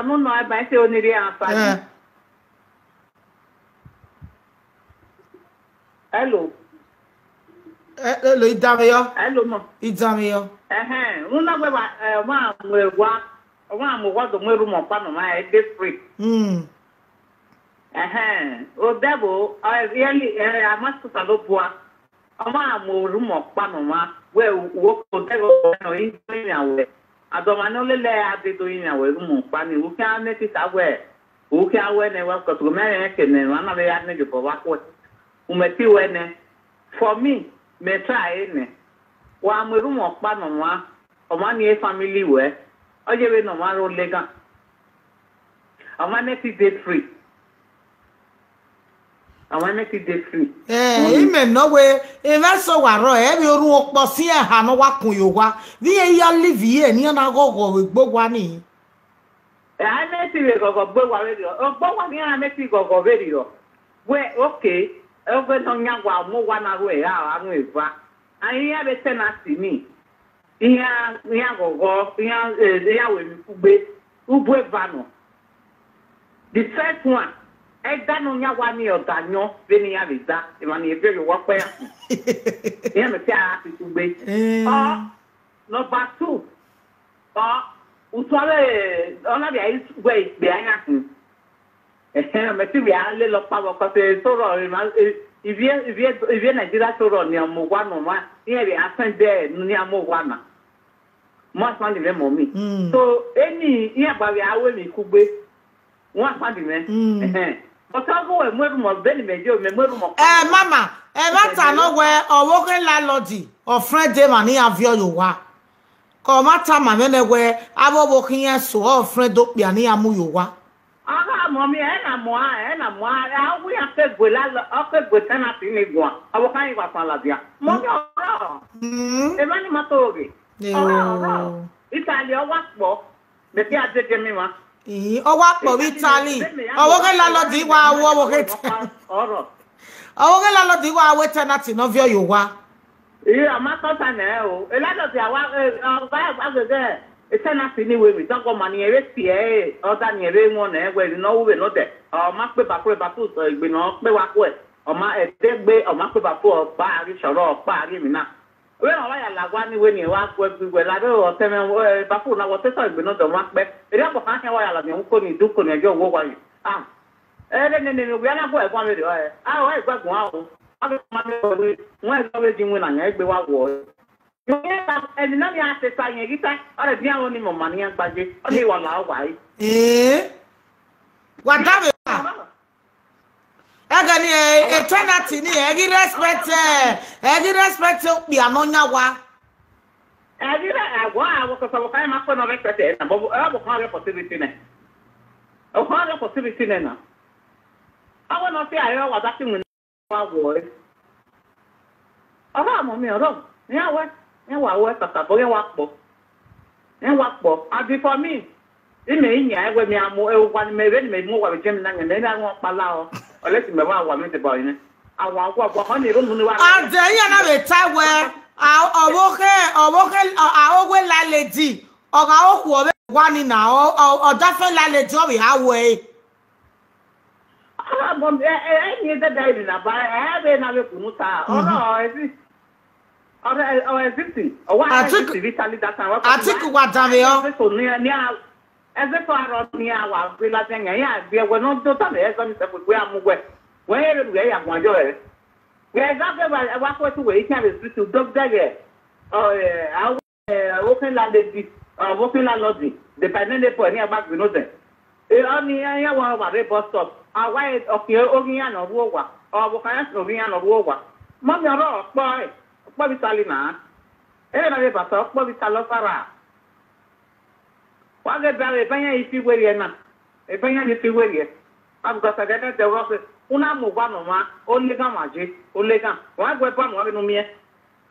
no no ba se oniri afa. Hello. Hello, Idamiyo. Hello mo. Idamiyo. Una gbe ma mwewa. Wa mo wa do mweru mo pa no ma e dey free. O debo, really I must to lo bua. Oma mo ru mo pa no ma we wo ko debo no yin yawe. Adoma no lele ade do yin yawe ru mo pa ni wo kan ne ti sa we. Wo kan we ne wa ko to me ne ke ne na be ya ne jo wa ko. Umeti we ne. For me, me try ne. Wa mo ru mo pa no ma. Oma ni family we. Oje we no ma ro lega. Oma ne ti dey free. I want make it day free. Ime no we even so waro e bi orun opo si e ha no wa kun yo wa. Bi e ya live here ni na gogo we gbo wa ni. I make it go gbo wa we o gbo wa ni I make it go very ro. We okay. E go no nya wa mo wa na ro e ha anu eva. Ayin ya be tenancy ni. Iya gogo, iya we mi kugbe. Ugbo eva no. The first one Eda no nya wani odanyo beni ya beza e mani ebere wo pa ya ya me tia ti tugbe number 2 utwale ona bi ayi gbe be anya me ti bi ale lo pa ko se soro ivie Nigeria soro ni amogwa no ma ye bi asan de ni amogwa na mo san de mo mi so eni ya gba bi awe mi kugbe won san de me Mama, mata no we owoke landlord or friend dem ani avio yo wa. Ko mata ma me we abo wokin yen so or friend do pia ni amu yo wa. Aga mommy na mo a we ake gbe la ake gbe tana ti ni gwa. Abo kan wa san la dia. Mommy ora. E mani matoge. Ora. Italy o wa po. Me ti ajeje mi ma. Owa po Italy. Owoke landlord wa wo owoke. Owoke landlord wa we tenant no vio yo wa. Amaka ta na o. E landlord awa ba agege. E tenant ni we mi tan ko mani ere ti e. O da ni ere won na we no we no de. O ma pe ba tu so igbe no pe wa ko e. O ma e de gbe o ma pe ba fu o ba ari soro pa ari mi na. We wa ya lagwa ni we ni wa ko gbe la do o teme ba fu na wo te so igbe no do ma pe. Ere ko kan wa ya la mi ko ni du ko ni ejo wo wa yi. Ne we na bo e kwa me de o e. O e gbagun a o. A be ma me won e so we ji won na yan egbe wa wo. Yo ye ta e ni na mi a se sa yen gita. O le bi awon ni mo ma ni yan gbaje. O ni wa la wa yi. Wa da be Ega ni eternity ni egi respect bi anonya wa. Egi wa ko so ka ma ko no respect na bo kan re possibility ne. O kan re possibility ne na. Awo no se ayo wa da ti mu wa wo. Ora mo mi oro. Ni wa tata bo wa po. Ni wa po. Abi for me. Ime inya egwe mi amu ewa ni me ni me mu wa jem na nge na won pala o. Oleti me wa mi te boy ni. Awon agwa ho ni romu ni wa. Ade ya na be ta we owoke awogwe laledi. Oga oku obe wa ni na o da fe laledi o bi hawe. Mom ni de dai na ba be na be kunu ta. Oro ezi. Oro ezi. O wa ezi vitally that time. Atiku wa dame o. So ni eze ko aro ni awa pe la tenya ya bi we no do ta be so ni se we amugwe we re ya gwanjo e we za ke wa ko tu we kan be to dog dage o ken la de o ken la lodi de pa ne po ni aba no de e oni ya wa re bus stop awa o ke o rin ya no wo wa o bo kan so rin ya no wo wa mo mi oro po bi tali na e na be ba so po bi talo fara Wage bare banya ifi werie na. E banya ifi werie. Am go sagana de rofe. Una mo gwa no ma, o le ga maje, o le ga. Wa gwe pa mo no mie.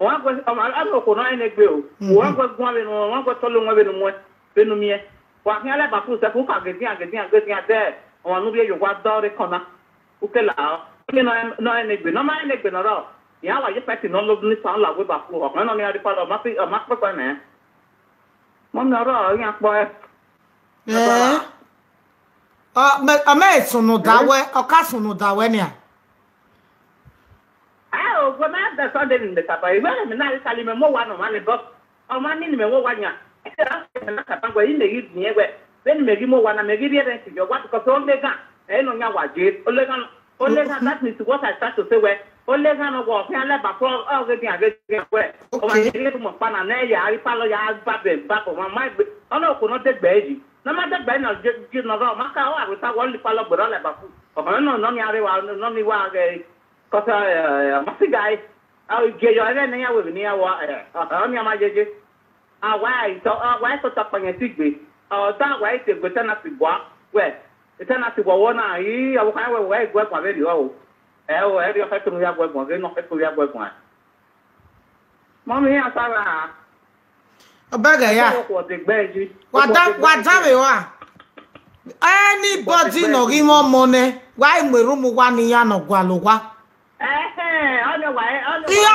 Wa gwe am ko no ene gbe o. Wa gwe gwa le no, wa gwe tolo nwa be no mo. Be no mie. Wa hin ale ba fu se fu ka gedian de. O nu bi yo gwa dore kona. U ke la. No ene gbe. No ma ene gbe no ro. Ya wa ye peti no lo ni sa la we ba fu. O no ni ari pa lo ma pa na. Mo na ro yan po ame sunu dawe oka sunu dawe ni a ah go na da so de ni kapa e ba me na kali me mo wa no ma le bo o ma ni me wo wa nya na kapa go yin yi ni egbe ben me gi mo wa na me gi re ti jo wa ko so le ga e no nya wa je o le ga that means what I start to say we o le ga no go fi ale ba pro o ge ti age ge we o ma ni mo pa na na ya ri pa lo ya ba be ba ko ma ma o no ko no de gbe ji na ma de gbe na ji no ro ma ka o a ta wo li pa lo gboro le ba fu o ma no ni are wa no ni wa ge ko sa ma si gai a ge yo ere na ya we ni ya wa o ni ma je why so ta panya tigbe ta why te go na sigwa we ita na sigwa wona yi awu kan we gwa kwa be o o e ri fa tunu ya gwa gwa no fa tunu ya gwa gwa mami ya sara obaga ya wada we wa anybody no gi mo money why mweru mu wa ni ya no gwa lo wa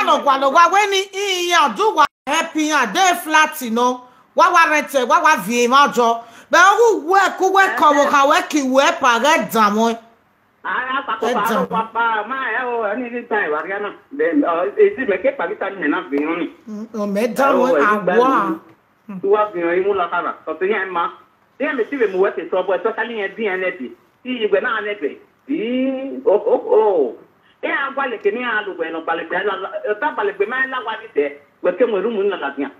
ono wa no gwa we ni iya do wa happy and they flat no wa rete wa vie ma jo be wu we ku we ko wo ka we ki we pa ga damo ara pa ko pa ma e o ni ni tai wa ga na e si me ke pa ta ni na vi ni o me damo agwa tu wa vi ni mu la kara to te yan ma te me ti be mu we te so bo to ka ni e bi en e bi ti gbe na ne be e agwa le ke ni alu gbe no pale pe la ta pale pe ma la wa di te we ke mo rumu na la dia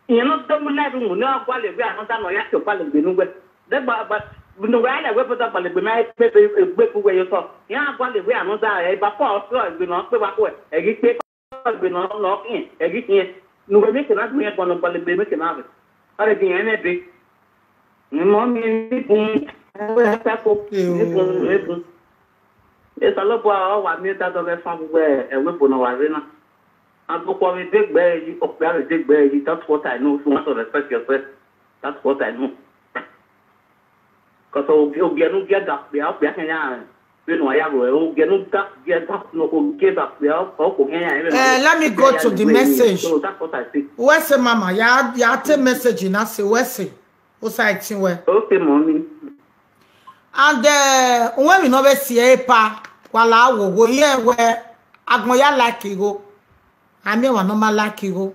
ino to mo la rumu na agwa le gbe anu ta no ya to pale gbe nu gbe de ba no wa la we pata pale gbe ma pe gbe ku we yo so ya agwa le gbe anu ta e ba po so gbe no pe ba ko e gi pe gbe no no kin e gi kin nu we me ke na du ye no pale gbe me ke na re are di ene de ni mo mi ni bun we ta ko ni bun esa lo bo wa mi ta do be fan gbogbo e we bo no wa re na and for me big bear you up there big bear you that's what I know so you want to respect yourself that's what I know cuz o no get that be up there ya we no ya go o get no that no go get that be up o ko ya let me go to the message so that's what I see where say mama ya te message na say where say o side tin we okay mommy and when we no be see pa wala wo ye we agbon ya like go ami wa no ma like go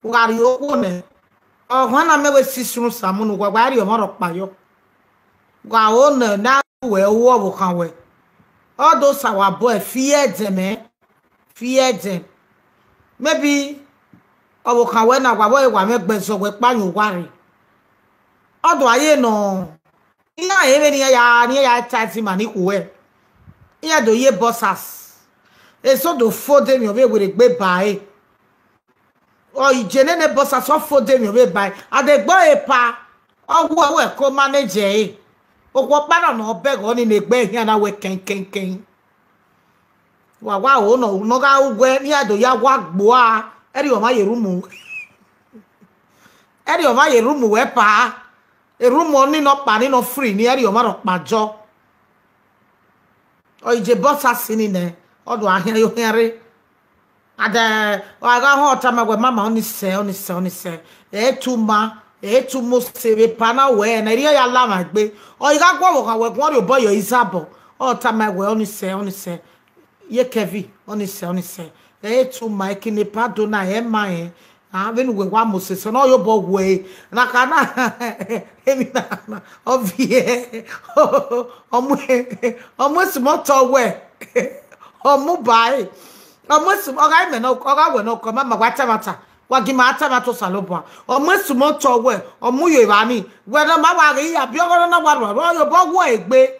wari o ne o hwana me we sisunu samunu gwa wari o moro payo gwa o na we wo bo kan we all those our boy fear them maybe o bo kan we na gwa boy wa me gbeso we payan wari odo aye no ina ebe ni ya tati mani kuwe iya do ye bossas eso do fode mi obe we gbe bai o ijene ne bossas so fode mi obe bai adegbo epa owo we ko manage e ogwo para no obe go ni negbe hin na we ken wa o no ga ugwe ni ado ya wa gbo a eri o ma yerumu we pa erumo ni no pa ni no free ni eri o ma ro pajo o ije bossas ni ne odo ahia yo here ada wa ga ho ta magwe mama oni se etu mo se pana we na ri ya la ma gbe o ga gwo wo kan we gwon ri boyo isabo o ta magwe oni se ye kevi oni se etu ma kini pado na e ma e venu we wa mo se so no yo bo we na kana emi na ovie omo smoto we omo bai omo sum oga me no oga we no ko mama gwata mata wagi mata mato salobo omo smoto we omo yo ibani we no ma wa ri abi ogoro na wa ro yo bo wo egbe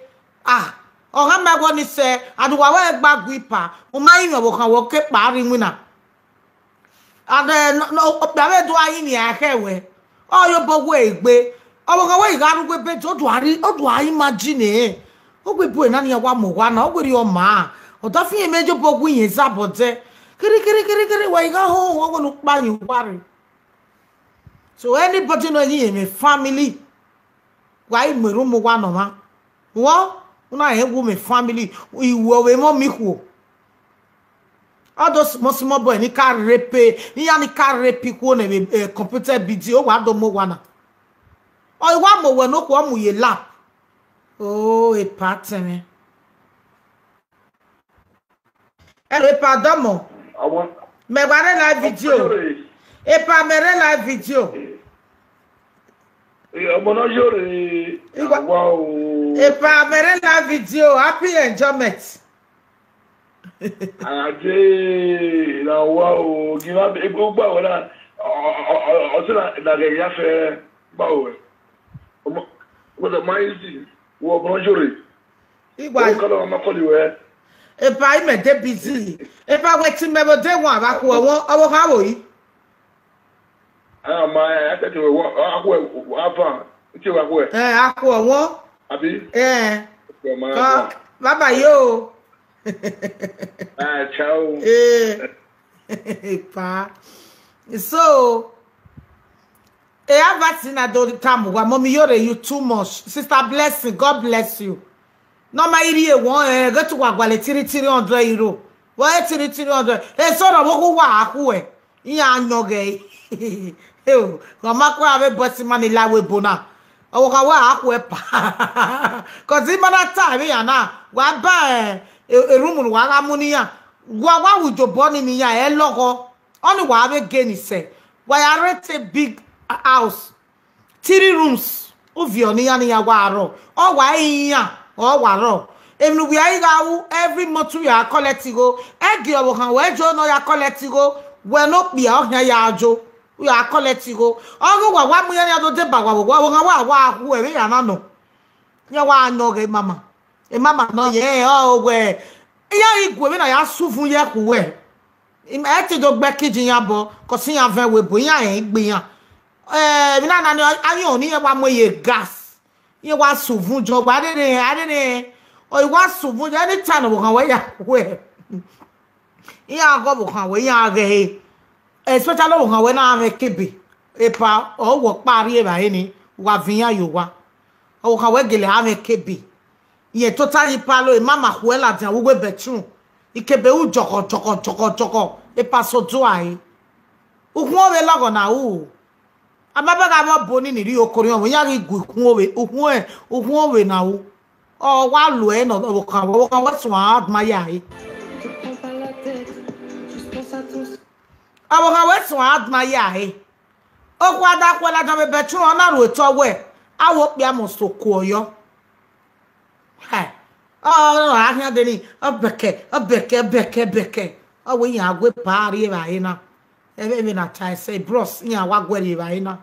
oga me go ni se aduwa we gbagbu ipa o ma yin wo kan wo ke pari nwina and no obiabe do ayin ni ahewe o yo bo wo egbe obo kan we ga rugbe be to do ayin imagine o gbe bo na ni wa mo wa na o gbe ri o ma o da fi mejo bo gun yin zabote kiri wa iga ho wo go no pa yin wari so anybody no yin me family wa imeru mo wa no ma wo una ewu me family iwo we mo mi ku all those small boy ni ka repe ni ya ni ka repe ku na computer video wa do mo wa na o wa mo we no ku o mu ye lap Oh, e patene. E pardon. Me guarde la video. E pa mere la video. Ọmọ náà yóò rí àwa o. E pa mere la video. Happy enjoyment. Àjẹ́ ìlàwọ̀ o. Gíwá gbogbo àwọn náà ọtí nàgẹ̀ yá fẹ́ báwo ẹ̀. Ọmọ máa ń sì wọ ọmọ náà yóò rí. Igba. Ó kọ́ lọ́wọ́ máa kọ́ lè wẹ̀. E pa ime de busy. E pa wetin me bo de won aba ko won owo kan wo yi. Ma atete we akwo afa nti we akwo akwo won abi baba yo ciao pa so have na do time wa mommy you too much sister blessing god bless you no ma iri e won go to wa gwale 300 euro wa 300 so ro wo wa aku e yan anyoge Kama kwa ave bosi mani lawe bona. Owo ka wa aku e pa. Cause imana time ya na wa ba room wa ga muni ya. Wa wujo boni ni ya e logo. Oni wa ave geni se. Wa ya rent a big house. 3 rooms. Ovio ni ya wa ro. O wa yin o wa ro. Emi we ayi ga wu every month ya collect go. Egi owo kan we jo no ya collect go. We no pia o ya ajo. We are collecting go. Oh, what we are to deba wa who we are no. Ya wa no ge mama. E mama no ye oh we. Ya igwe na ya sufu ye ku we. Im e ti do gbe kijin ya bo ko sin ya ven we bo ya en gbe yan. Mi na ni ayin oni ye wa mo ye gas. Ye wa sufu jo gba de o wa sufu je ni tan wo kan we ya we. Ya go bo kan we ya ge. Especially when we na ame kebe epa o wo pari e ba ni wa vinya yo wa o kan we gele ame kebe ye totally palo e mama huela dia wo betun ikebe u joko epa so do ai uhun we logo na u amaba ga mo boni ni ri okorin o ya ri gu uhun we na u o wa lo e no o kan we so adma ya ai Awo kan we sun adma ya he. O kwa da kwa la do be betun ona ro to we. Awo pe amosoko oyo. Ha. Oh, ahia de ni obeke. O we yan agwe pari ba he na. Ebe me na chai say bros yan wa gwere ba he na.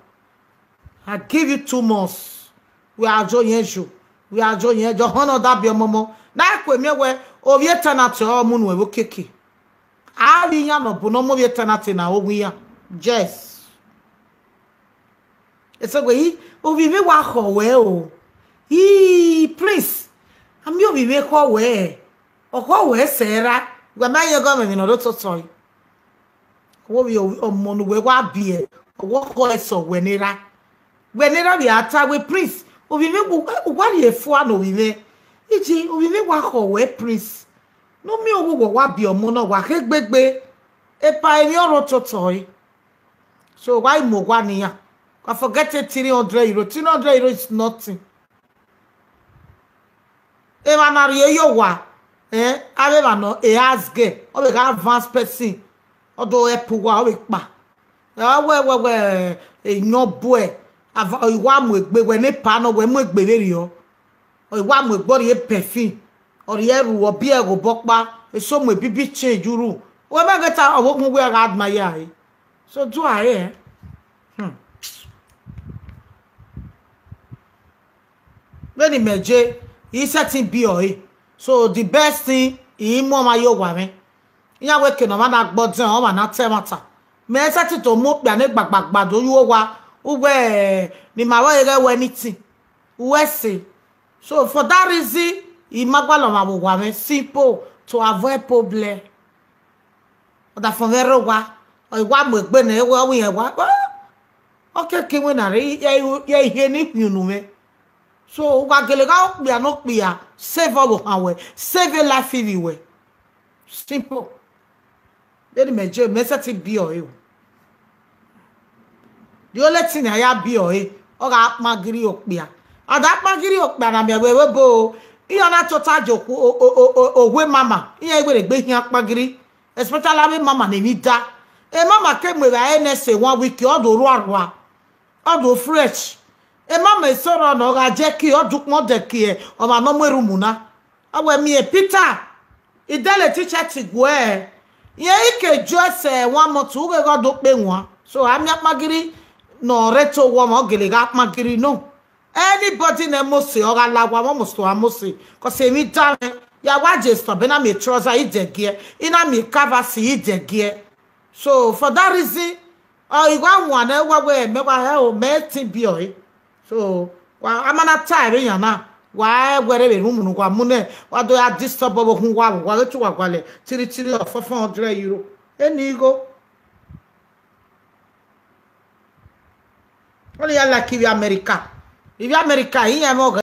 I give you 2 months. We are join you. We are join you. Jo hono da bi omomo. Na kwa me we o vie tanate o mu no e keke. Ali ya no buno mo be tanate na ogun ya yes ese we o vive wa ho we o please am yo vive ko we o ko we sera gwa ma ye go me no do totoy wo bi o mo no we wa bie o ko eso wenira bi ata we please o vive wa le fu ano vive iji o vive wa ho we please no mi owo wa bi omo na wa kegbegbe epa eni oro totoy so why mo wa niyan I forget it 300 euro 300 euro is nothing e ma na ri yo wa ave ma no e asge o be ka advance person odo epu wa o be pa we eyan bo e iwa mo egbe we ni pa no we mo egbe ri o iwa mo egbo ri perfume ori eru obi ego bokpa eso mo bibi change uru we ma geta owo we ga adma ya so do are when he meje he setting be so the best thing he mo ma yo wa me iya we ke no ma na gbodun o ma na te mata me setting to mo pe ani gbagbagba do yo wa we ni ma wa ere we anything we say so for that reason Imagwalo ma bo wa me simple to avoid problem. Oda fon vero wa o wa mo egbe na ewo wi yen wa. Okay ki we na re ye ihe ni pinu me. So wa gele ga o pia no pia save all han we save life we. Simple. Let me je me set bi o e. The only thing I ya bi o e o ga magiri o pia. ada pagiri okpana me we bo iyo na tota joku owe mama iya egbere gbe hin pagiri especially mama na nida e mama ke mwe ba NSA 1 week odo ru arwa odo fresh e mama isoro na ga je ki odu pon de ki e o ma no mweru muna awe mi e Peter idele teacher tigwe ye ike jose 1 month uge go do pe won so ami apagiri no reto wo mo gele ga apagiri no anybody na mosi o ga lagwa mo musto amosi ko se mi da ya waje stop na me trouser idegie ina me cover si idegie so for that reason igwa one e wa we me wa he o me tin bi o so wa amana time yan na wa gwere be rumu kwa mune wa do ya disturb bo hun wa tu wa kwale tiri of 400 euro enigo oli ala ki America. Vivi America,